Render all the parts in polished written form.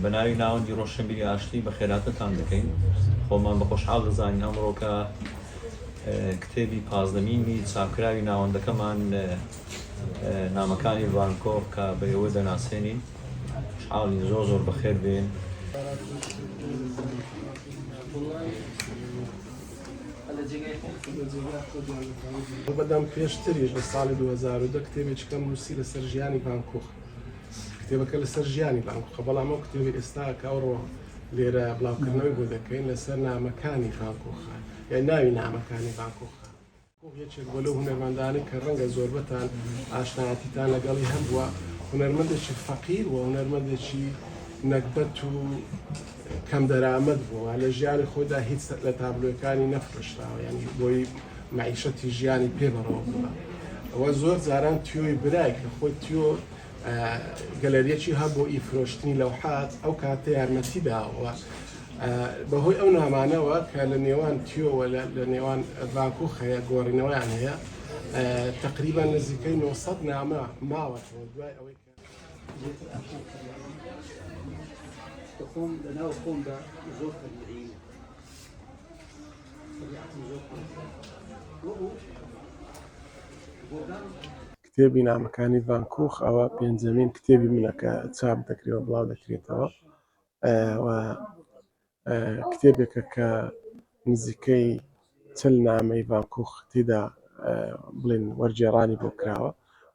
بەناوی ناوەندی ڕۆژشەمبیری ئاشتی بە خێراتتان دەکەین. خۆمان بە خۆشحاڵ دەزانین ئەمڕۆکە کتێبی پازدەمینی چاپکراوی ناوەندەکەمان نامەکانی ڤانکۆڤ کە بە ئێوە دەناسێنین. خوشحاڵین زۆر بەخێر بێن. بەدەم پێشتریش لە ساڵی 2010 کتێبێکم نووسی لەسەر ژیانی ڤانکۆڤ. کتێبەکە لەسەر ژیانی ڤانکۆڤ، بەڵام ئەو کتێبی ئێستا کە ئەوڕۆ لێرە بڵاوکردنەوەی بۆ دەکەین لەسەر نامەکانی ڤانکۆڤ، یان ناوی نامەکانی ڤانکۆڤ. یەکێک بۆ لەو هونەرمەندانی کە ڕەنگە زۆربەتان ئاشنایەتیتان لەگەڵی هەبووە، هونەرمەندێکی فەقیر و هونەرمەندێکی نەکبەت و کەم دەرامەت بووە. لە ژیانی خۆیدا هیچ لە تابلۆکانی نەفرۆشتاوە، یعنی بۆی معیشەتی ژیانی پێبەڕەوە بووە. ئەوە زۆر جاران تیۆی برای کە خۆی تیۆ گەلەریەکی هەبوو ئیفرۆشتنی لەوحات، ئەو کاتە یارمەتی داوە بەهۆی ئەو نامانەوە کە لە نێوان تیۆوە لە نێوان ڤانکۆڤ هەیە، گۆڕینەوەیان هەیە. تقریبا نزیکەی 900 نامە ماوەتەوە دوای ئەوەی خۆم لەناو خۆمدا زۆر تەبیعیە. کتێبی نامەکانی ڤانکۆڤ ئەوە پێنجەمین کتێبی منە کە چاپ دەکرێتەوە، بڵاو دەکرێتەوە. کتێبێکە کە نزیکەی 40 نامەی ڤانکۆڤ تێدا بڵێن وەرگێڕانی بۆ کراوە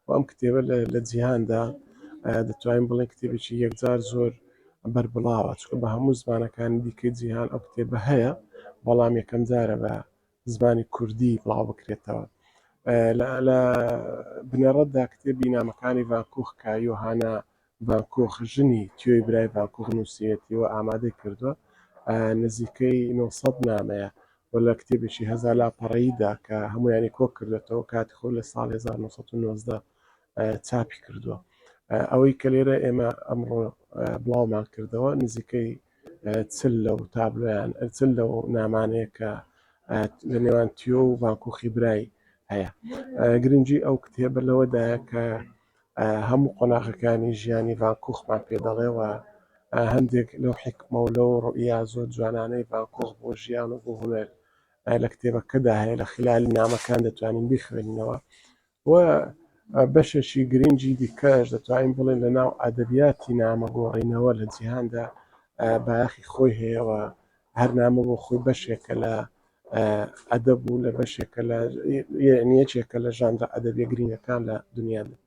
و ئەم کتێبە لە جیهاندا دەتوانین بڵێن کتێبێکی یەکجار زۆر بەربڵاوە، چونکە بە هەموو زمانەکانی دیکەی جیهان ئەو کتێبە هەیە، بەڵام یەکەم جارە بە زمانی کوردی بڵاو بکرێتەوە. لە بنەڕەتدا کتێبی نامەکانی ڤانکۆڤ کە یۆهانە ڤانکۆڤ ژنی تیۆی برای ڤانکۆڤ نووسیەتیەوە ئامادەی کردووە، نزیکەی 900 نامەیە و لە کتێبێکی هەزار لاپەڕەییدا کە هەمویانی کۆ کردێتەوە کاتی خۆی لە ساڵ 1990 چاپی کردووە. ئەوەی کە لێرە ئێمە ئەمڕۆ بڵاومان کردەوە نزیکەی 40 لەو تابلۆیان، 40 لەو نامانەیە کە لە نێوان تیۆ و ڤانکۆڤی برای هەیە. گرنگی ئەو کتێبە لەوەدایە کە هەموو قۆناغەکانی ژیانی ڤانکۆڤمان پێ دەڵێەوە، هەندێک لەو حکمە و لەو ڕوئیا زۆر جوانانەی ڤانکۆڤ بۆ ژیان و بۆ هونەر لە کتێبەکەدا هەیە، لە خلالی نامەکان دەتوانین بیخوێنینەوە و بەشێکی گرنگی دیکەش دەتوانین بڵێن لە ناو ئەدەبیاتی نامەگۆڕینەوە لە جیهاندا بایەخی خۆی هەیەەوە. هەر نامە بۆ خۆی بەشێکە لە ئەدەب و لە بەشێکە لە یەکێکە لە ژانرە ئەدەبیە گرینگەکان لە دنیادا.